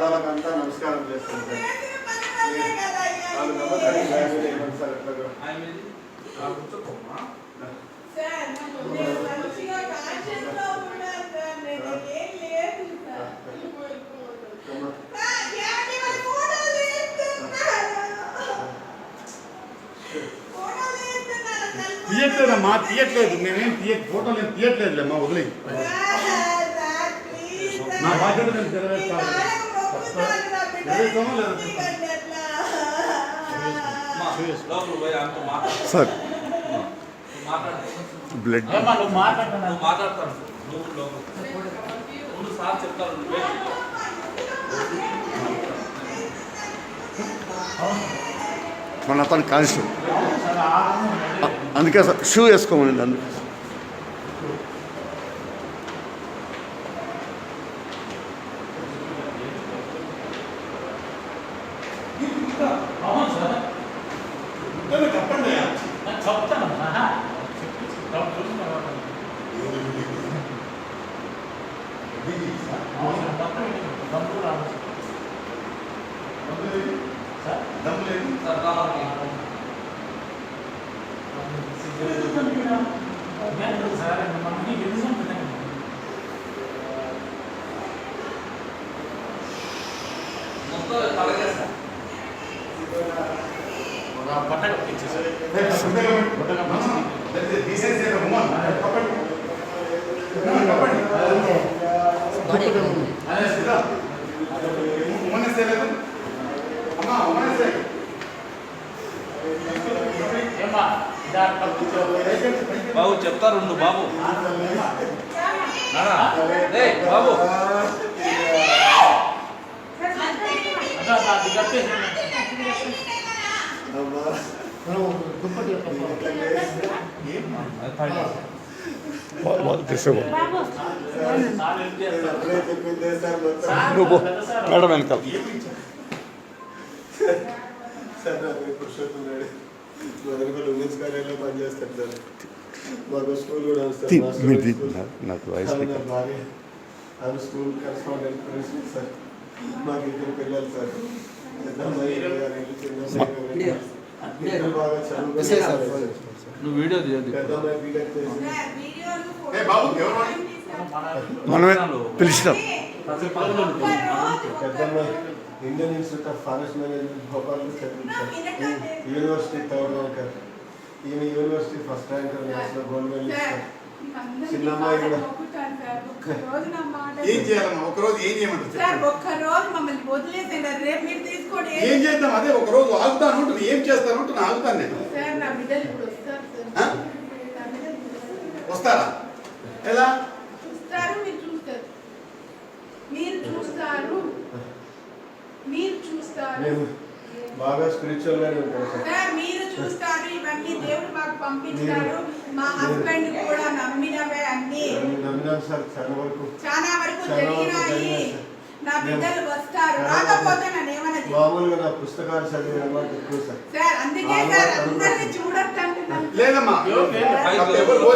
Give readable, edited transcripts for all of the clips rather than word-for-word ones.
పాదాలకంతా నమస్కారం చేస్తాను తీయట్లేదమ్మా, తీయట్లేదు. మేమేం ఫోటోలు ఏం తీయట్లేదులేమ్మా, వదిలే. నా బాధ్యత నేను నెరవేర్చాలి. సార్ బ్లడ్ మాట్లాడతాను సార్ చెప్తారు. మన అతను కానిస్టేబుల్, అందుకే సార్ షూ వేసుకోమని అందుకే. బాబు చెప్తారు బాబు బాబు మేడం వెనకాల ఉమెన్స్ కార్యాలయంలో పనిచేస్తాడు సార్. మాకు స్కూల్ కూడా నాకు వయసు ఆమె స్కూల్ కరెస్పాండెంట్ ప్రిన్సిపల్ సార్. మాకు ఇద్దరు పిల్లలు సార్. ఇద్దరు బాగా చదువుకుంటారు. నువ్వు వీడియో పెద్దమ్మాయి బీటెక్ చేసి మనమే పిలిచినాం. పెద్దమ్మాయి Indian institute of forest management భోపాల్లో చదివింది సార్. University third ranker. ఈమె university first ranker, national gold medallist. చిన్నమ్మాయి కూడా ఏం చేయాలమ్మా? ఒకరోజు ఏం చేయమంటారు? ఒక్కరోజు మమ్మల్ని వదిలేసేయండి, రేపు మీరు తీసుకోండి. ఏం చేద్దాం? అదే ఒకరోజు ఆగుతాను ఉంటుంది. ఏం చేస్తాను ఉంటుంది, ఆగుతాను నేను. సార్ నా బిడ్డలు ఇప్పుడు వస్తారు సార్. వస్తారా? ఎలా చూస్తారు? మీరు చూస్తారు, మీరు చూస్తారు, మీరు చూస్తారు. మేము బాగా స్పిరిచువల్ గానే ఉంటాం సార్. మీరు చూస్తారు. ఇవన్నీ దేవుడు మాకు పంపించారు. మా హస్బెండ్ కూడా నమ్మినవే అన్ని. నమ్మినాం సార్. చాలా వరకు జరిగినాయి. నా బిడ్డలు వస్తారు. రాకపోతే నన్ను ఏమన్నా మామూలుగా నా పుస్తకాలు చదివే అలవాటు ఎక్కువ సార్. సార్ అందుకే సార్ అందరినీ చూడొద్దంటున్నాను. లేదమ్మా,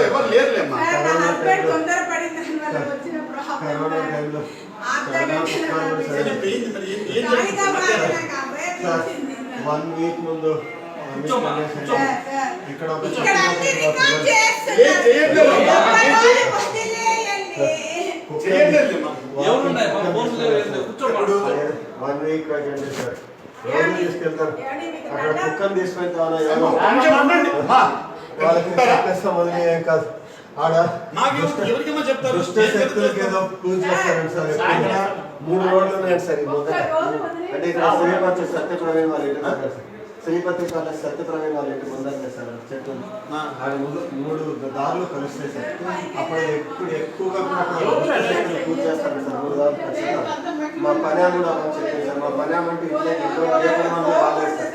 ఎవరు లేరులేమ్మా. నా హస్బెండ్ తొందరపడిందని వాళ్ళకి వచ్చినప్పుడు కరోనా టైంలో వన్ వీక్ ముందు ఇక్కడ వన్ వీక్ అటెండ్ సార్. రోజు తీసుకెళ్తారు. అక్కడ కుక్కను తీసుకెళ్తామన్నా వాళ్ళకి కష్టం వదిలేం కాదు. ఆడ దుష్ట శక్తులకి ఏదో పూజ చేస్తారండి సార్. 3 రోడ్లు ఉన్నాయండి సార్. మొదట అంటే ఇక్కడ శ్రీపతి సత్యప్రవీణ్ వాళ్ళ ఇంటి దగ్గర సార్. శ్రీపతి వాళ్ళ సత్యప్రవీణ్ వాళ్ళ ఇంటి ముందర సార్ చెట్లు. ఆడ 3 దారులు కలుస్తాయి సార్. అప్పుడు ఎక్కువగా పూజ చేస్తారు సార్. 3 దారులు ఖచ్చితంగా. మా పని కూడా చెప్పింది సార్. మా పని అంటే ఇంట్లో బాగాలేదు సార్.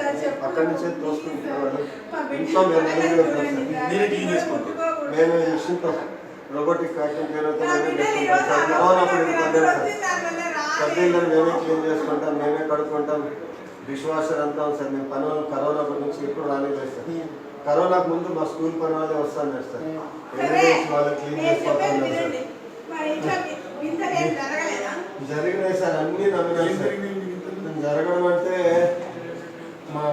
అక్కడి నుంచే తోసుకుంటున్నారు. ఇంట్లో మేము మేము మిషన్ రోబోటిక్ వ్యాక్యూమ్ క్లీనర్తో కరోనా సబ్జీలను మేమే క్లీన్ చేసుకుంటాం, మేమే కడుక్కుంటాం, డిష్ వాషర్ అంతా సార్. మేము పని కరోనా గురించి ఎప్పుడు రాలేదు సార్. కరోనాకు ముందు మా స్కూల్ పని వాళ్ళే వస్తాను సార్. వాళ్ళు క్లీన్ చేసుకోవాలి సార్. జరిగినాయి సార్, అన్ని నమ్మినాయి సార్. జరగడం అంటే మా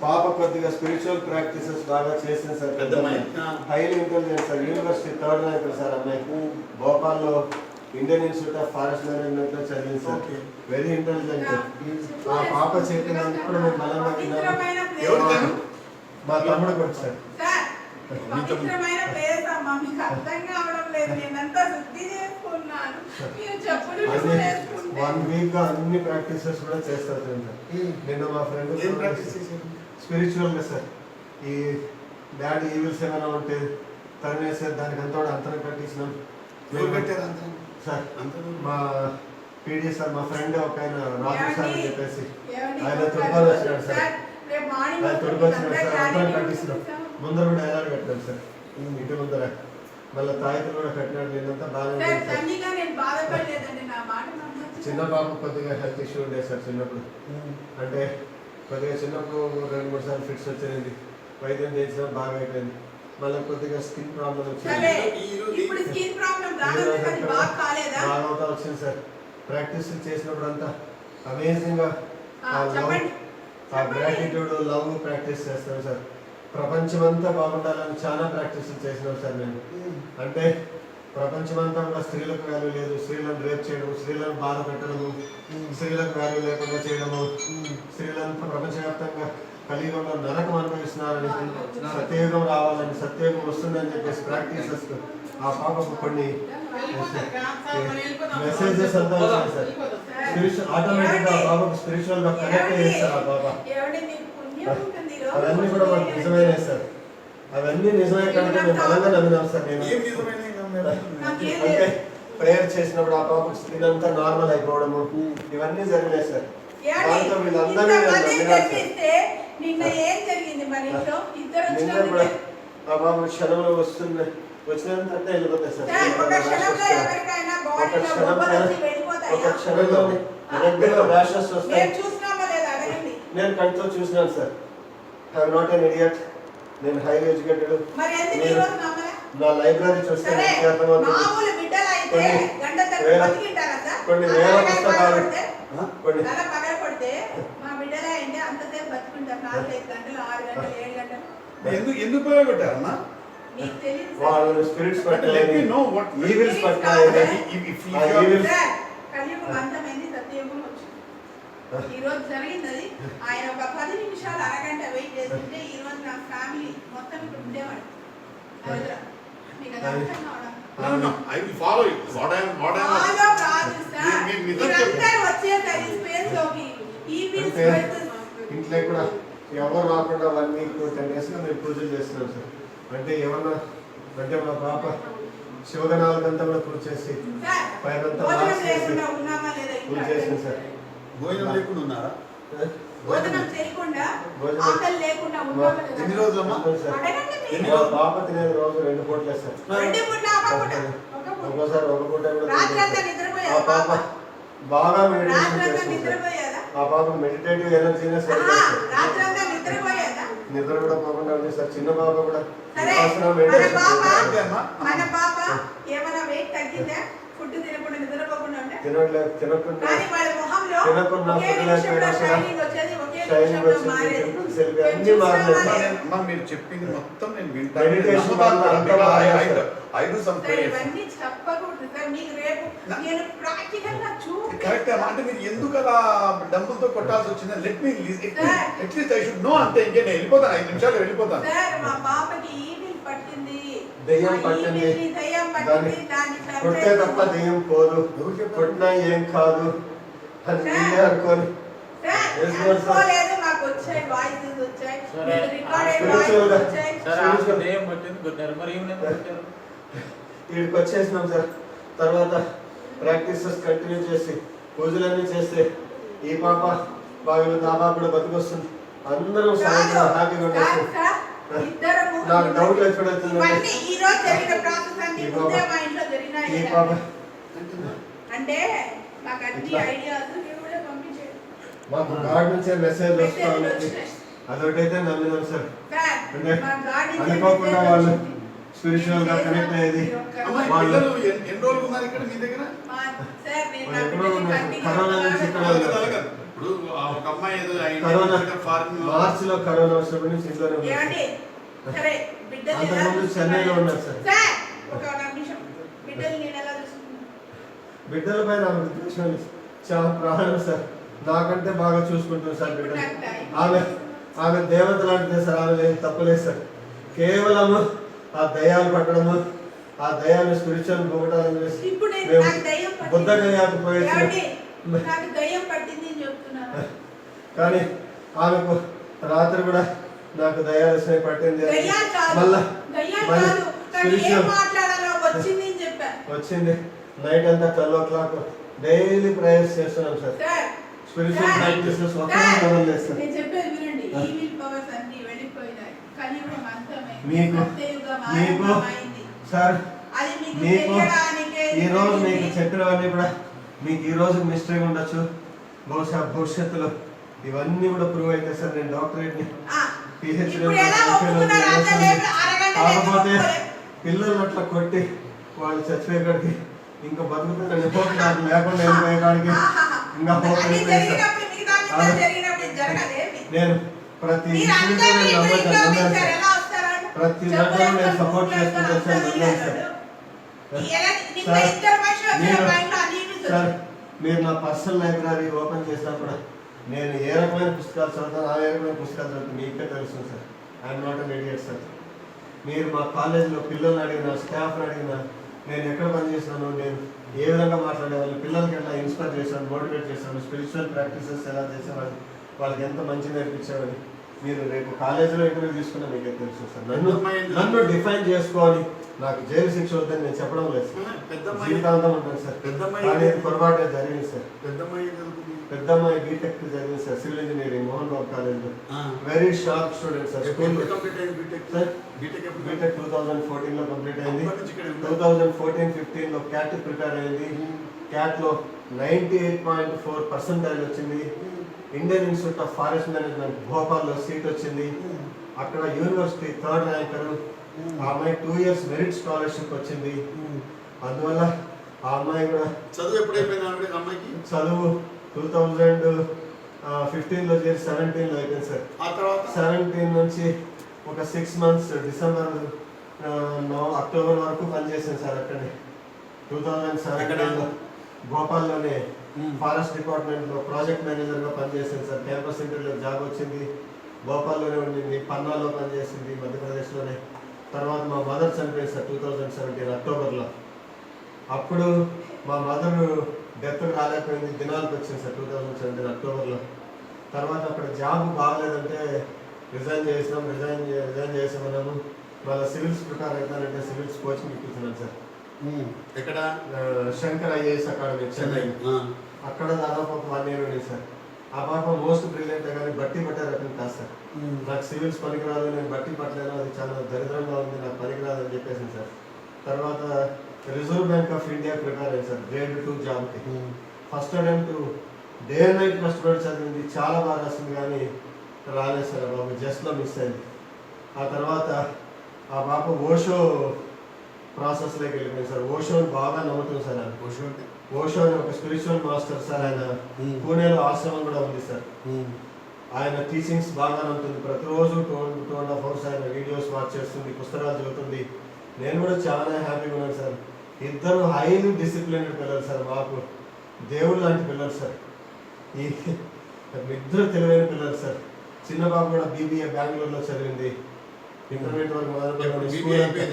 పాప కొద్దిగా స్పిరిచువల్ ప్రాక్టీసెస్ బాగా చేసింది sir. Highly intelligent sir, university third rank sir అమ్మాయి. భోపాల్లో Indian institute of forest management లో చదివింది సార్. Very intelligent. ఆ పాప చెప్పినందుకు మేము బలంగా విన్నాము. మా తమ్ముడు కూడా సార్. పవిత్రమైన ప్లేస్ అమ్మా, మీకు అర్థం కావడం లేదు. నేనంతా శుద్ధి చేసుకున్నాను, మీరు చెప్పులు చేసుకుంటే 1 వీక్ గా అన్ని ప్రాక్టీసెస్ కూడా చేస్తారు సార్. నిన్న మా ఫ్రెండ్ స్పిరిచువల్ గా సార్, ఈ డాడీ ఈవిల్స్ ఏమైనా ఉంటే తరిమేసారు, దానికి అంతా అంతరం కట్టించినాం సార్. మా పీడి సార్, మా ఫ్రెండ్ ఒక ఆయన రాజు సార్ అని చెప్పేసి ఆయన తొడుకొని వచ్చినాడు సార్. ఆయన తొడుకొని వచ్చినాడు సార్, అంతరం కట్టిస్తున్నాం. ముందర కూడా డైలాగ్ కట్టాడు సార్, ఇంటి ముందర. మళ్ళీ తాయితులు కూడా కట్టినాడు. నేనంతా బాగా చిన్న బాబు కొద్దిగా హెల్త్ ఇష్యూ ఉండే సార్ చిన్నప్పుడు. అంటే కొద్దిగా చిన్నప్పుడు 2-3 సార్లు ఫిట్స్ వచ్చింది. వైద్యం చేసినా బాగా అయిపోయింది. మళ్ళీ కొద్దిగా స్కిన్ ప్రాబ్లం వచ్చింది. బాగా అవుతా వచ్చింది సార్. ప్రాక్టీస్ చేసినప్పుడు అంతా అమేజింగ్ గా ఆ గ్రాటిట్యూడ్ లవ్ ప్రాక్టీస్ చేస్తాను సార్. ప్రపంచమంతా బాగుండాలని చాలా ప్రాక్టీస్ చేసినాం సార్ నేను. అంటే ప్రపంచమంతా కూడా స్త్రీలకు వాల్యూ లేదు, స్త్రీలను రేప్ చేయడము, స్త్రీలను బాధ పెట్టడము, స్త్రీలకు వాల్యూ లేకుండా చేయడము, స్త్రీలంతా ప్రపంచవ్యాప్తంగా కలియుగంలో నరకం అనుభవిస్తున్నారని, సత్యయుగం రావాలని, సత్యయుగం వస్తుందని చెప్పేసి ప్రాక్టీసెస్ ఆ పాపకు కొన్ని మెసేజెస్ అంతా వచ్చాయి సార్. ఆటోమేటిక్ గా ఆ పాపకు స్పిరిచువల్ గా కనెక్ట్ చేస్తారు ఆ పాప. అవన్నీ కూడా మాకు నిజమైనవి సార్. అవన్నీ నిజమే కనుక మేము బలంగా నమ్మినాం సార్. నేను అంటే ప్రేయర్ చేసినప్పుడు ఆ పాప స్కిన్ అంతా నార్మల్ అయిపోవడము ఇవన్నీ జరిగినాయి సార్. దాంతో వీళ్ళందరినీ నిన్న కూడా ఆ పాప క్షణంలో వచ్చినంత వెళ్ళిపోతాయి సార్. ఒక క్షణంలో ర్యాషెస్ వస్తాయి. నేను కంటితో చూసినాను sir. I'm not an idiot. నేను హైలీ ఎడ్యుకేటెడ్. నా లైబ్రరీ చూస్తే కొన్ని వేల పుస్తకాలు ఎందుకు ఉపయోగపెట్టారన్నా? వాళ్ళు స్పిరిట్స్ పట్టలేదు, ఈవిల్స్ పట్టలేదు. ఈ రోజు జరిగింది. ఆయన ఒక 10 నిమిషాలు అరగంట వెయిట్ చేస్తుంటే ఈ రోజు నా ఫ్యామిలీ మొత్తం ఇక్కడ ఉండేవాడు. మీకు అది అర్థం కావడం ఇంట్లో కూడా ఎవరు రాకుండా 1 వీక్ 10 days గా మేము పూజలు చేస్తున్నాం సార్. అంటే ఏమన్నా అంటే మా పాప శివగణాలకంతా కూడా పూజ చేసి పైనంతా పూజ చేసింది సార్. భోజనం లేకుండా ఉన్నారా? భోజనం చేయకుండా ఆకలి లేకుండా ఉన్నామా? ఎన్ని రోజులమ్మా? పాప తినేది రోజు 2 పూటలే సార్. ఒక్కోసారి 1 పూట కూడా. ఆ పాప బాగా మెడిటేషన్ చేస్తుంది. ఆ పాప మెడిటేటివ్ ఎనర్జీనే సార్. నిద్ర కూడా పోకుండా ఉంది సార్. చిన్న పాప కూడా మన పాప ఏమైనా వెయిట్ తగ్గిందా? ఫుడ్ తినకుండా నిద్రపోకుండా ఉంటే తినట్లేదు. తినకుండా మీరు చెప్పింది మొత్తం నేను కరెక్ట్. అంటే మీరు ఎందుకు అలా డబ్బులతో కొట్టాల్సి వచ్చింది? Let me at least I should know. అంతే. ఇంకే నేను వెళ్ళిపోతాను, 5 నిమిషాలు వెళ్ళిపోతాను. దెయ్యం పట్టింది, కొట్టే తప్ప దెయ్యం పోదు, కొట్టినా ఏం కాదు అని నేనే అనుకోని వీడికి వచ్చేసినాం సార్. తర్వాత ప్రాక్టీసెస్ కంటిన్యూ చేసి పూజలన్నీ చేస్తే ఈ పాప బాగుంది, ఆ పాప కూడా బతికొస్తుంది. అందరం సాయంత్రం హ్యాపీగా ఉండేసి నాకు డౌట్ ఎప్పుడవుతుంది ఈ పాప మాకు గాడ్ నుంచే మెసేజ్ వస్తా ఉంది. అదొకటైతే నమ్మినాం సార్. అంటే అనుకోకుండా వాళ్ళు స్పిరిచువల్ గా కనెక్ట్ అయ్యేది. అమ్మా, ఈ వాళ్ళు పిల్లలు ఎన్ని రోజులు ఉన్నారు ఇక్కడ మీ దగ్గర? సార్ నేను వాళ్ళు నా ఎక్కడో బిడ్డని ఉన్నారు. కంటిన్యూ కరోనా నుంచి ఇక్కడ అలాగే, ఉన్నారు. అలాగే. ఇప్పుడు ఒక అమ్మాయి ఏదో కరోనా ఫారిన్ మార్చి లో కరోనా వచ్చినప్పటి నుంచి ఇంట్లోనే ఉన్నారు. ఏమండి సరే బిడ్డలు ఎలా అంతకుముందు చెన్నైలో ఉన్నారు సార్. సార్ ఒక నిమిషం బిడ్డలు నేను ఎలా చూసుకున్నాను? బిడ్డల పైన ఆమె ద్వేషం చాలా ప్రాణం సార్. నాకంటే బాగా చూసుకుంటుంది సార్ బిడ్డలు. ఆమె దేవత లాంటిదే సార్. ఆమె ఏం తప్పలేదు సార్. కేవలం ఆ దయ్యాలు పట్టడము, ఆ దయ్యాన్ని స్పిరిచువల్ పోగొట్టాలని చేసి ఇప్పుడు మేము నాకు దయ్యం పట్టింది. బుద్ధ గయాకు పోయేసి ఏమండి? నాకు దయ్యం పట్టింది అని చెప్తున్నాను. కానీ ఆమెకు రాత్రి కూడా నాకు దయ్యాలు స్నేహ పట్టింది అని దయ్యాలు కాదు. మళ్ళా దయ్యాలు మళ్ళీ కాదు. కానీ ఏం స్పిరిచువల్ మాట్లాడాలో వచ్చింది అని చెప్పా. వచ్చింది. నైట్ అంతా 12 o'clock డైలీ ప్రేయర్స్ చేస్తున్నాం sir. Sir spiritual sir, practices sir, ఒక్కటే మొదలు సార్. నేను చెప్పేది వినండి. ఈవిల్ పవర్స్ అన్ని వెళ్ళిపోయినాయి. కలియుగం అంతమే. మీకు సత్యయుగం మీకు ఆరంభమైంది. సార్ అది మీకు మీకు తెలియడానికే ఈ రోజు మీకు జరిగింది. చెప్పినవన్నీ కూడా మీకు ఈ రోజు మిస్టరీ ఉండొచ్చు. బహుశా భవిష్యత్తులో ఇవన్నీ కూడా ప్రూవ్ అయితే సార్. నేను డాక్టరేట్ ని ఆ, PhD ఇప్పుడు ఎలా ఒప్పుకున్నారు? అంత లేపు అరగంట కాకపోతే లేపు పిల్లలు అట్లా కొట్టి వాళ్ళు చచ్చిపోయేకాడికి ఇంకా బతుకుతుంటే హోప్ నాకు లేకుండా వెళ్ళిపోయేకాడికి ఇంకా హోప్ అన్ని అయిపోయింది సార్. జరిగినప్పుడు మిగతా మిగతా జరిగినప్పుడు ఇది జరగదేమి? నేను ప్రతి మీరు ఇష్యూకి అందరినీ నేను ఇప్పుడు నమ్మకం ఇంట్లో నమ్మాను ఉంచారు. సార్. ఎలా వస్తారని? ప్రతి చెప్పులు దాంట్లో నేను వేసుకొని సపోర్ట్ బూట్లు చేసుకుంటూ వేసుకొని వచ్చాను. వస్తారు నమ్మాను సార్. నిన్న సార్, ఇద్దరు మనుషులు వచ్చారు. మీరు- మా ఇంట్లో అన్ని న్యూస్ సార్ వచ్చాయి. మీరు నా పర్సనల్ లైబ్రరీ ఓపెన్ చేసినప్పుడు నేను ఏ రకమైన పుస్తకాలు చదువుతాను, ఆ ఏ రకమైన పుస్తకాలు చదువుతాను మీకే తెలుస్తుంది sir. I'm not an idiot sir. మీరు మా కాలేజీలో పిల్లల్ని అడిగినా, స్టాఫ్ని అడిగినా, నేను ఎక్కడ పనిచేసినాను, నేను ఏ విధంగా మాట్లాడేవాళ్ళు, పిల్లలకి ఎలా ఇన్స్పైర్ చేశాను, మోటివేట్ చేశాను, స్పిరిచువల్ ప్రాక్టీసెస్ ఎలా చేసేవాళ్ళు, వాళ్ళకి ఎంత మంచి నేర్పించేవాళ్ళు. మీరు రేపు కాలేజీలో ఇంటర్వ్యూ తీసుకున్నా మీకే తెలుసు సార్. నన్ను డిఫైన్ చేసుకోవాలి. నాకు జైలు శిక్ష వద్దని నేను చెప్పడం లేదు సార్. పెద్దమ్మాయి జీవితాంతం ఉంటుంది సార్. పెద్దమ్మాయి కానీ పొరపాటే జరిగింది సార్. పెద్దమ్మాయి ఏం చదువుకుంది? పెద్దమ్మాయి బీటెక్ జరిగింది sir. Civil engineering Mohan Babu college. ఆ. Very sharp student sir. School ఎప్పుడు కంప్లీట్ అయింది బీటెక్? సార్ బీటెక్ ఎప్పుడు? బీటెక్ 2014 లో కంప్లీట్ అయింది. అప్పటి నుంచి ఇక్కడే ఉందా? 2014-15 లో క్యాట్ ప్రిపేర్ అయింది. క్యాట్ లో 98.4% వచ్చింది. Indian institute of forest management భోపాల్లో సీట్ వచ్చింది. అక్కడ యూనివర్సిటీ 3rd ర్యాంకర్. ఆ అమ్మాయి 2 years మెరిట్ స్కాలర్షిప్ వచ్చింది. అందువల్ల ఆ అమ్మాయి కూడా చదువు ఎప్పుడు అయిపోయింది ఆవిడ అమ్మాయికి? చదువు 2015 లో చేసి 17 లో అయిపోయింది సార్. ఆ తర్వాత 17 నుంచి ఒక 6 months డిసెంబర్ అక్టోబర్ వరకు పనిచేసాను సార్ అక్కడే. 2017 లో భోపాల్లోనే ఫారెస్ట్ డిపార్ట్మెంట్ లో ప్రాజెక్ట్ మేనేజర్ గా పనిచేసాను సార్. క్యాంపస్ ఇంటర్వ్యూలో జాబ్ వచ్చింది. భోపాల్లోనే ఉండింది. పన్నాలో పనిచేసింది మధ్యప్రదేశ్లోనే. తర్వాత మా మదర్ చనిపోయింది సార్ 2017 అక్టోబర్లో. అప్పుడు మా మదర్ డెత్కి రాలేకపోయింది. దినాలకు వచ్చింది సార్ 2017 అక్టోబర్లో. తర్వాత అక్కడ జాబ్ బాగలేదంటే రిజైన్ చేసామన్నాము. మళ్ళీ సివిల్స్ ప్రిపేర్ అవుతానంటే సివిల్స్ కోచింగ్ ఇప్పించినాను సార్. ఎక్కడ? Shankar IAS academy Chennai. అక్కడ దాదాపు ఒక 1 year ఉంది సార్. ఆ పాప మోస్ట్ బ్రిలియంట్ కానీ బట్టి పట్టే రకం కాదు సార్. నాకు సివిల్స్ పనికిరాదు, నేను బట్టి పట్టలేను, అది చాలా దరిద్రంగా ఉంది, నాకు పనికిరాదు అని చెప్పేసి సార్. తర్వాత reserve bank of India prepare అయ్యింది సార్ గ్రేడ్ 2 జాబ్కి. First attempt day and night కష్టపడి చదివింది, చాలా బాగా రాసింది, కానీ రాలేదు సార్. ఆ బాబు జస్ట్లో మిస్ అయింది. ఆ తర్వాత ఆ బాబు ఓషో ప్రాసెస్లోకి వెళ్ళిపోయింది సార్. ఓషోని బాగా నమ్ముతుంది సార్. ఆయన ఓషో అని ఒక స్పిరిచువల్ మాస్టర్ సార్. ఆయన పూణేలో ఆశ్రమం కూడా ఉంది సార్. ఆయన టీచింగ్స్ బాగా ఉంటుంది. ప్రతిరోజు 2.5 hours ఆయన వీడియోస్ వాచ్ చేస్తుంది, పుస్తకాలు చదువుతుంది. నేను కూడా చాలా హ్యాపీగా ఉన్నాను సార్. ఇద్దరు హైలీ డిసిప్లిన్డ్ పిల్లలు సార్. మాకు దేవుడు లాంటి పిల్లలు సార్. ఈ ఇద్దరు తెలివైన పిల్లలు సార్. చిన్న బాబు కూడా BBA బెంగళూరులో చదివింది. ఇంటర్మీడియట్ వరకు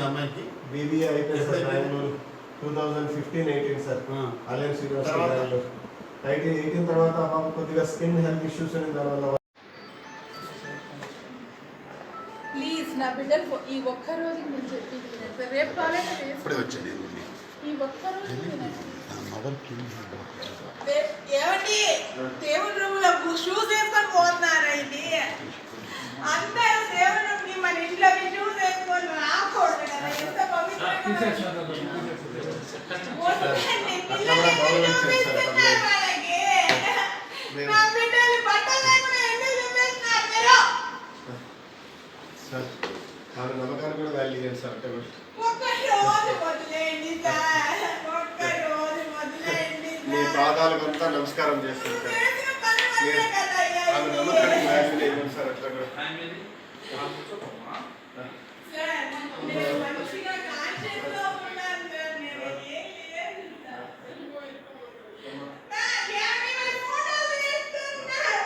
అమ్మాయికి BBA అయిపోయింది sir Bengaluru 2015-18 sir. Alliance university Bengaluru. 18 తర్వాత ఆ బాబు కొద్దిగా స్కిన్ హెల్త్ ఇష్యూస్ అని దానివల్ల ప్లీజ్ నా బిడ్డలు ఈ ఒక్క రోజుకి నేను చెప్పింది వినండి సార్. రేపు కాలేజ్ ఇప్పుడే వచ్చాను. ఈ ఒక్క రోజు ఏమండి దేవుడి రూమ్లో షూస్ వేసుకొని పోతున్నారండి. అందరూ దేవుడి రూమ్కి మన ఇంట్లో షూస్ వేసుకొని రాకూడదు కదా. ఎంత పవిత్రంగా వద్దండి. పిల్లలు చూపిస్తున్నారు వాళ్ళకి. నా బిడ్డలు బట్టలు లేకుండా ఎందుకు చూపిస్తున్నారు మీరు? సార్ ఆమె నమ్మకాన్ని కూడా వాల్యూ చేయండి సార్. అంటే పాదాలకంతా నమస్కారం చేస్తాను సార్. చేసిన పని వల్లే కదా అయ్యా ఆమె ఇది. నమ్మకానికి న్యాయం చేయగలను సార్ అట్లా కూడా. సార్, నేను మంచిగా కాన్షియస్లో ఉన్నాను సార్. నేను ఏం లేదు సార్. సార్, ఏమైనా ఫోటోలు తీస్తున్నారు.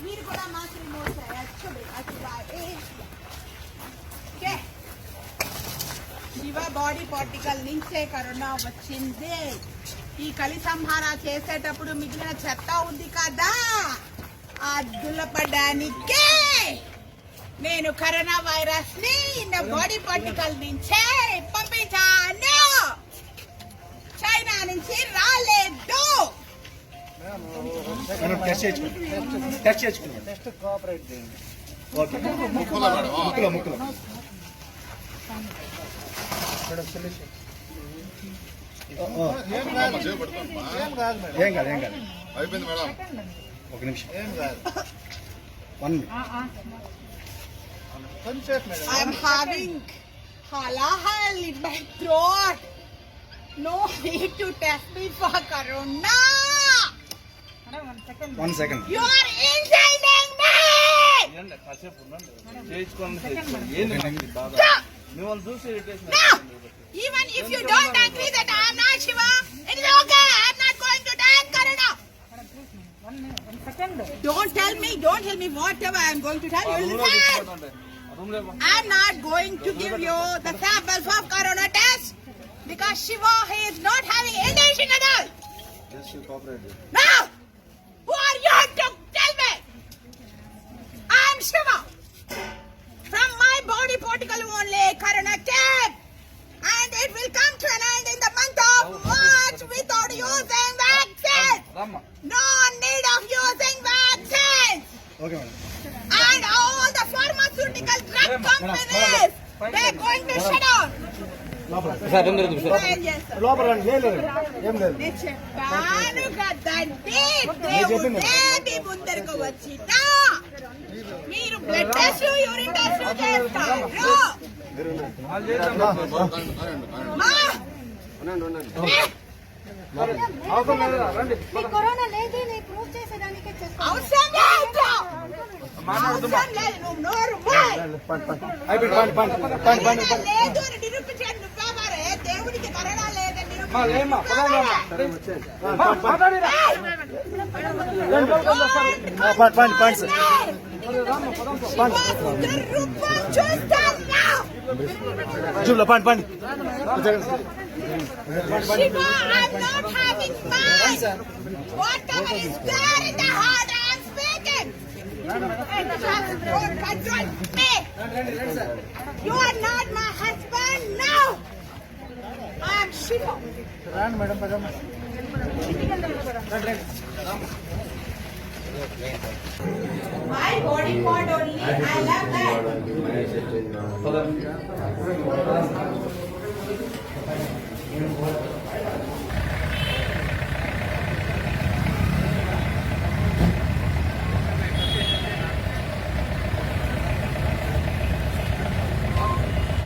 మీరు కూడా మాత్రం శివ బాడీ పార్టికల్ నుంచే కరోనా వచ్చింది. ఈ కలి సంహార చేసేటప్పుడు మిగిలిన చెత్త ఉంది కదా, ఆ దులపడానికే నేను కరోనా వైరస్ ని నా బాడీ పార్టికల్ నుంచే పంపించాను. చైనా నుంచి రాలేదు. ఏం కాదు అయిపోయింది మేడం. ఒక నిమిషం I'm having halahal in my throat. No need to test me for corona. 1 second. You are insulting me. కాసేపు చేయించుకోండి. ఏంది బాధ? Stop. మిమ్మల్ని చూసి irritation. No. Even if you don't agree that I am not Shiva, it is okay. I am not going to die in corona. Don't tell me whatever I am going to tell you. Listen. I am not going to give you the samples of corona test because Shiva he is not having intention at all. No! Who are you to tell me? I am Shiva. From my body particle only corona came. And it will come to an end in the month of March without using vaccine. No need of using vaccines. Okay madam. And all the pharmaceutical drug companies, they're going to shut down. Yes, sir. లోపల రండి. లేదు ఏం లేదు. నేను చెప్పాను కదండి, దేవుడే ముందరకు వచ్చినా మీరు బ్లడ్ టెస్ట్ యూరిన్ టెస్ట్ చేస్తారు. మా కరోనా లేదు నీ ప్రూవ్ చేసేదానికే చేస్తాను. అవసరం లేదు. అవసరం లేదు. నువ్వు నోరు మూయ్. అయిపోయింది. పండి. లేదు అని నిరూపించాడు నువ్వెవరే? దేవుడికి కరోనా లేదని చూడ పండి. Shiva, I'm not having mine. Whatever is there in the heart, I am speaking. And just don't control me. You are not my husband now. I am Shiva. రండి madam. My body part only. I love that.